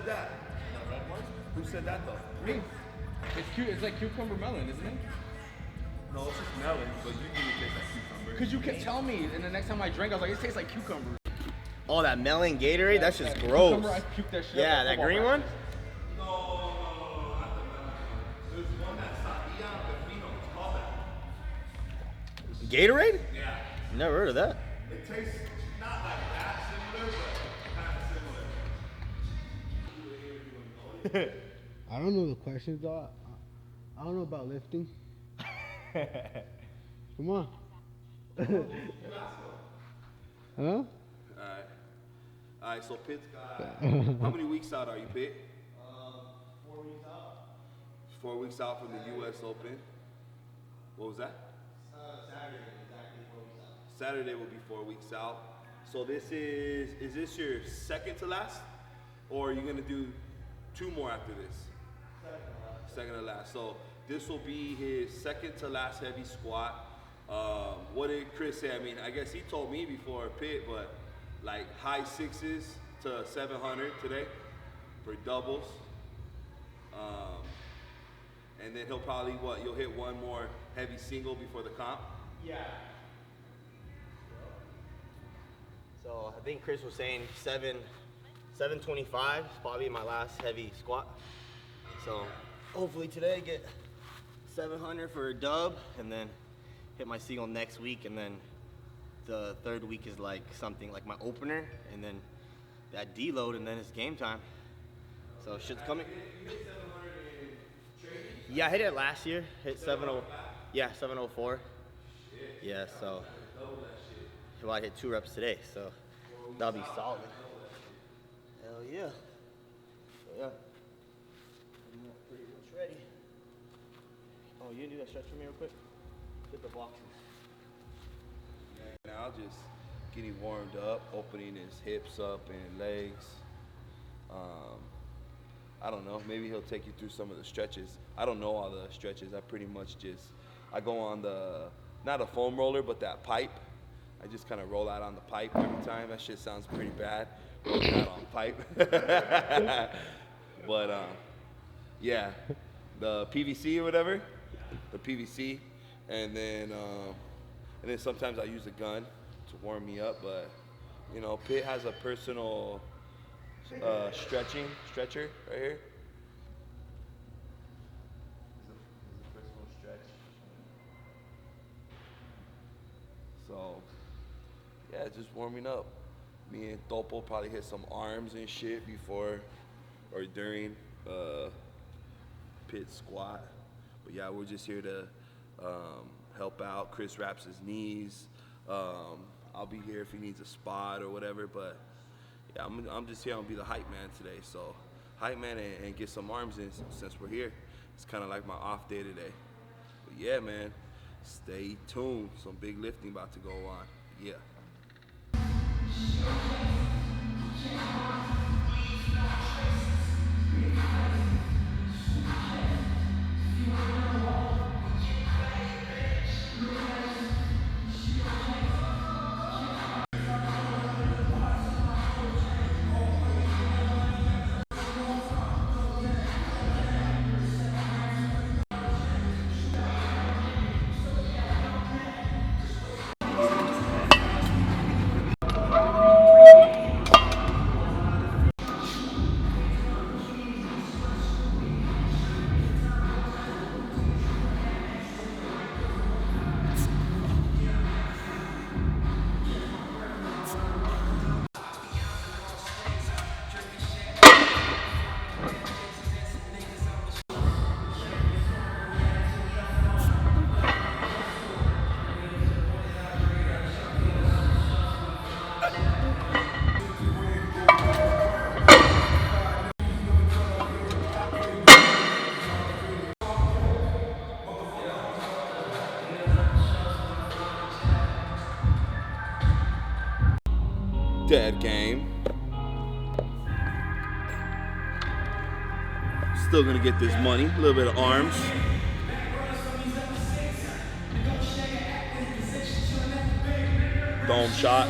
that? The red one? Who said that though? Me. It's cute. It's like cucumber melon, isn't it? No, it's just melon, but you think it tastes like cucumber. Cause you kept telling me, and the next time I drank, I was like, it tastes like cucumber. Oh, that melon Gatorade? That's just gross. Cucumber, I puked that shit Yeah, up. that green one? No, not the melon. There's one that's Sadia Pepino. It's called that. Gatorade? Yeah. Never heard of that. It tastes not like that similar, but kind of similar. I don't know the questions though. I don't know about lifting. Come on. Huh? Alright, so Pitt's got, how many weeks out are you, Pitt? 4 weeks out. 4 weeks out from the US Open. What was that? Saturday, exactly 4 weeks out. Saturday will be 4 weeks out. So this is this your second to last? Or are you gonna do 2 more after this? Second to last. So this will be his second to last heavy squat. What did Chris say? I mean, I guess he told me before Pitt, but like high 6s to 700 today for doubles. And then he'll probably, you'll hit one more heavy single before the comp? Yeah. So I think Chris was saying 725 is probably my last heavy squat. So hopefully today get 700 for a dub, and then hit my single next week, and then the third week is like something like my opener, and then that deload, and then it's game time. So shit's coming. You hit 700 in training? Yeah, I hit it last year. Hit 70. Yeah, 704. Yeah, so. Well, I hit 2 reps today, so that'll be solid. Hell yeah. So yeah. I'm pretty much ready. Oh, you didn't do that stretch for me real quick? Hit the boxes. Now just getting warmed up, opening his hips up and legs. I don't know, maybe he'll take you through some of the stretches. I don't know all the stretches. I pretty much I go on not a foam roller, but that pipe. I just kind of roll out on the pipe every time. That shit sounds pretty bad, rolling out on pipe. But yeah, the PVC or whatever, the PVC, and then sometimes I use a gun to warm me up. But you know, Pitt has a personal stretcher right here. There's a personal stretch. So yeah, just warming up. Me and Topo probably hit some arms and shit before or during Pitt squat. But yeah, we're just here to help out. Chris wraps his knees. I'll be here if he needs a spot or whatever. But yeah, I'm just here. I'm gonna be the hype man today. So hype man and get some arms in since we're here. It's kind of like my off day today. But yeah, man, stay tuned. Some big lifting about to go on. Yeah. Dead game. Still gonna get this money. A little bit of arms. Dome shot.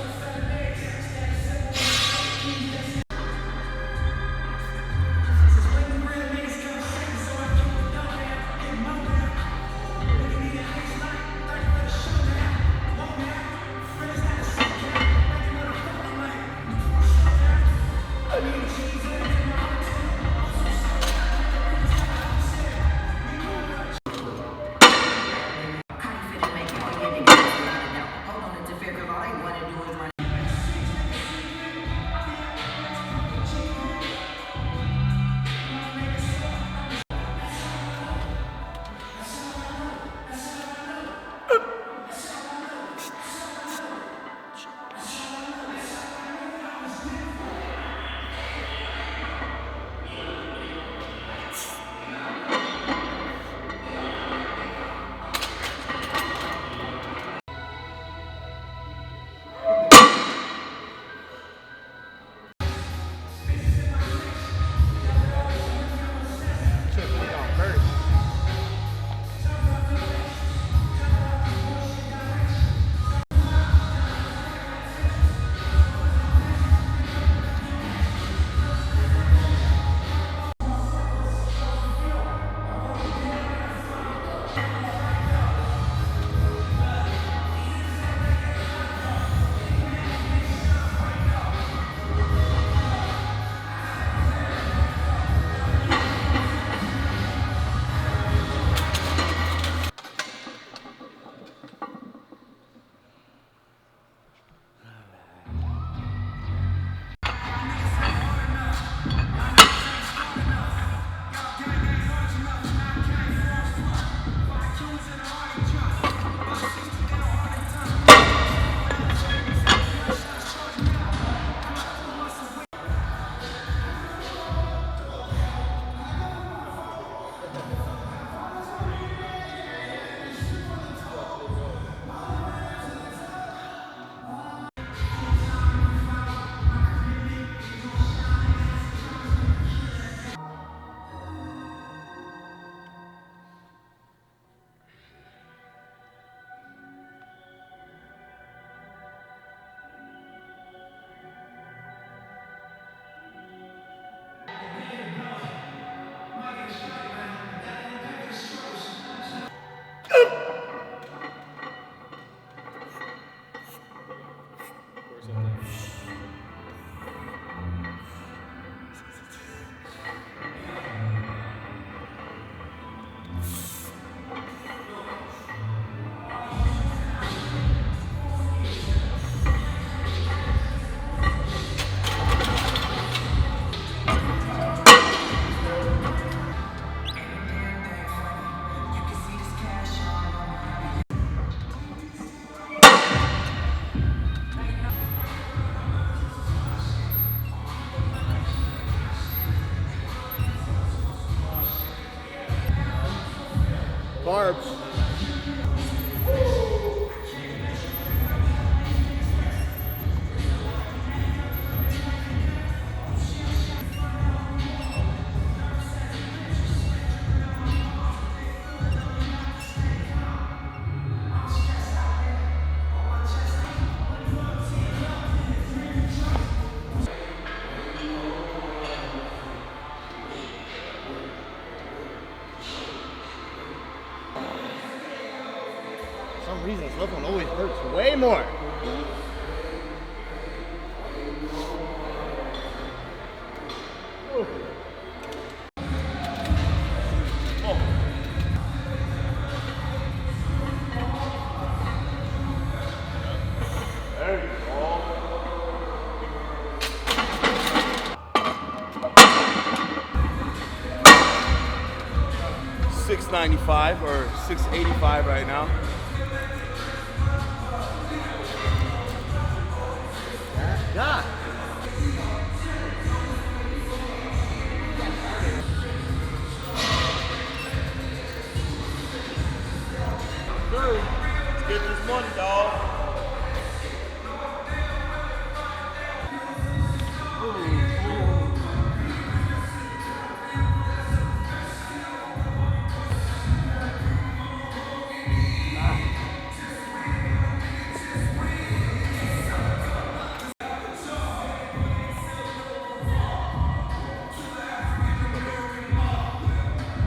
more. There you go. 695 or 685 right now. God. Let's get this money, dog.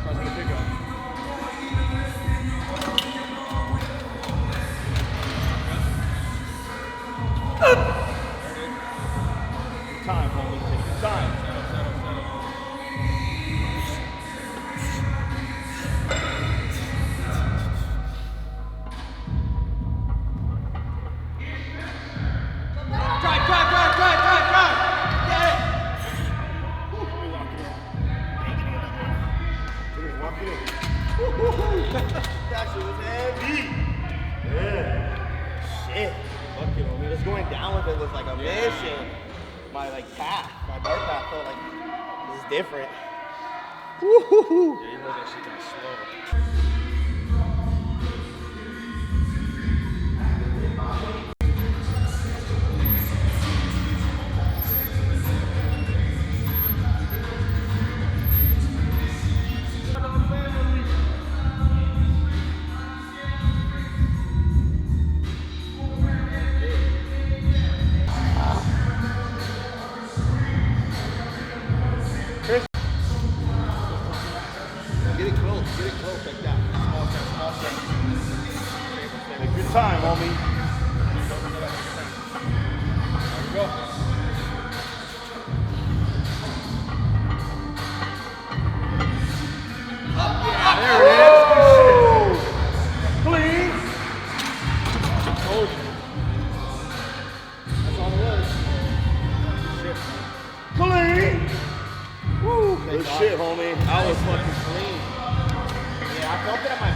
Sounds like a pickup. Time, homie. Take your time. That shit was heavy. Yeah. Shit. Fuck it, homie. Just going down with it was like a mission. My path, my bar path felt like this is different. Woo-hoo-hoo. Yeah, you hold that shit kind of slow. Get it close like that. Small step. Take your time, homie. There we go. Clean. Told you. That's all it was. Shit. Clean. Woo. Good God. shit, homie. I was fucking clean. Yeah, I felt it at my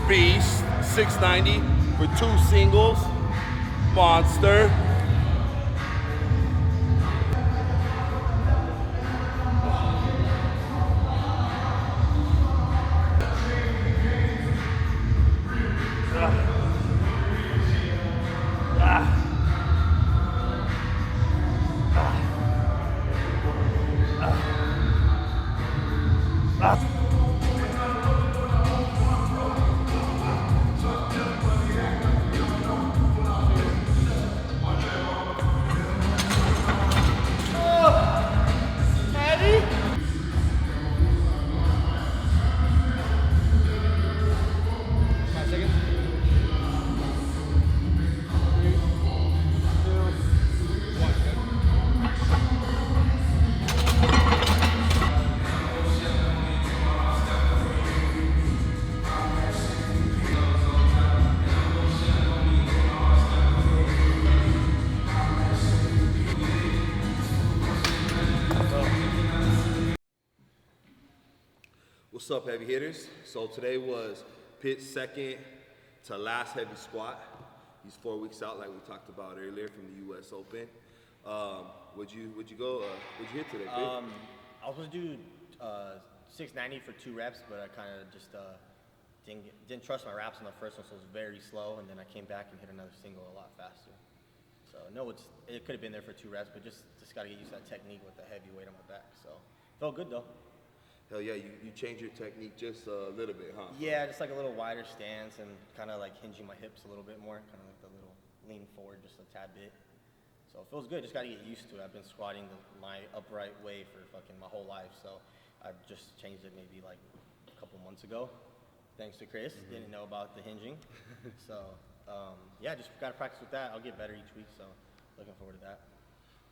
Beast, 690 for 2 singles. Monster. What's up, heavy hitters? So today was Pitt's second to last heavy squat. He's 4 weeks out, like we talked about earlier, from the U.S. Open. What'd you hit today, Pitt? I was supposed to do 690 for 2 reps, but I kind of just didn't trust my reps on the first one, so it was very slow. And then I came back and hit another single a lot faster. So no, it could have been there for 2 reps, but just got to get used to that technique with the heavy weight on my back. So felt good though. Hell yeah, you changed your technique just a little bit, huh? Yeah, just like a little wider stance and kind of like hinging my hips a little bit more, kind of like the little lean forward just a tad bit. So it feels good. Just got to get used to it. I've been squatting my upright way for fucking my whole life, so I've just changed it maybe like a couple months ago, thanks to Chris. Didn't know about the hinging, so Yeah, just gotta practice with that. I'll get better each week, so looking forward to that.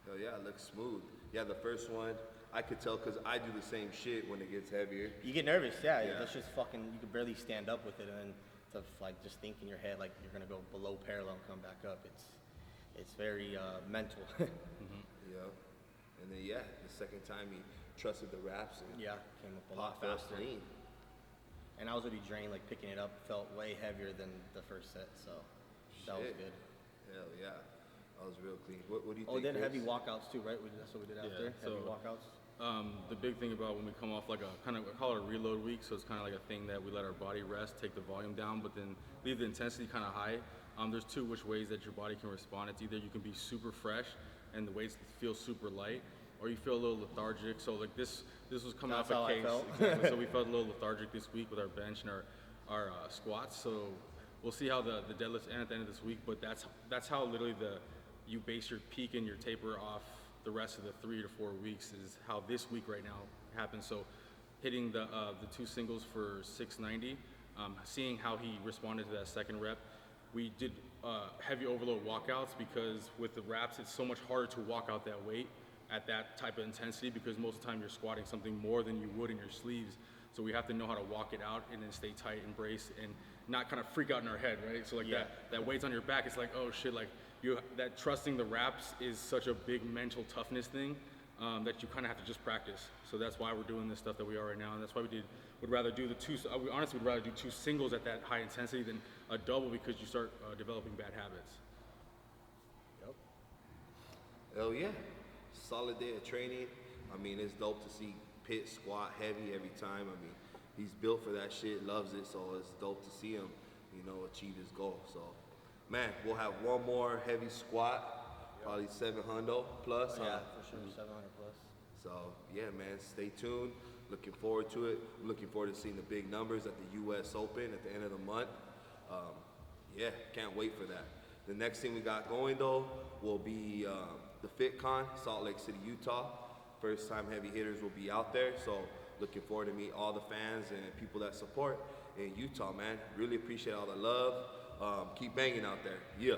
Hell yeah, it looks smooth. Yeah, the first one, I could tell because I do the same shit when it gets heavier. You get nervous, yeah. Yeah. That's just fucking. You can barely stand up with it, and then to like just think in your head like you're gonna go below parallel and come back up. It's very mental. Yeah. And then, yeah, the second time he trusted the wraps and Yeah, came up a lot popped felt faster. clean. And I was already drained, like picking it up felt way heavier than the first set, so that was Shit. good. Hell yeah. That was real clean. What do you Oh, think? then Chris? heavy walkouts too, right? That's what we did after. Yeah, Heavy so- walkouts. The big thing about when we come off like a kind of, I call it a reload week, so it's kind of like a thing that we let our body rest, take the volume down, but then leave the intensity kind of high. There's two which ways that your body can respond. It's either you can be super fresh and the weights feel super light, or you feel a little lethargic. So like this was coming That's off how a I case. felt. Exactly. So we felt a little lethargic this week with our bench and our squats. So we'll see how the deadlifts end at the end of this week, but that's how literally you base your peak and your taper off the rest of the 3 to 4 weeks is how this week right now happens. So hitting the two singles for 690, seeing how he responded to that second rep. We did heavy overload walkouts because with the wraps, it's so much harder to walk out that weight at that type of intensity because most of the time you're squatting something more than you would in your sleeves. So we have to know how to walk it out and then stay tight, embrace, and not kind of freak out in our head, right? So like Yeah. that weight's on your back, it's like, oh shit, like that trusting the wraps is such a big mental toughness thing that you kind of have to just practice. So that's why we're doing this stuff that we are right now, and that's why would rather do we honestly would rather do 2 singles at that high intensity than a double because you start developing bad habits. Yep. Hell yeah. Solid day of training. I mean, it's dope to see Pitt squat heavy every time. I mean, he's built for that shit, loves it, so it's dope to see him, achieve his goal. So, man, we'll have one more heavy squat, probably 700 plus. Yeah, for sure, 700 plus. So, yeah, man, stay tuned. Looking forward to it. I'm looking forward to seeing the big numbers at the U.S. Open at the end of the month. Yeah, can't wait for that. The next thing we got going, though, will be the FitCon, Salt Lake City, Utah. First time heavy hitters will be out there, so looking forward to meet all the fans and people that support in Utah, man. Really appreciate all the love. Keep banging out there. Yeah.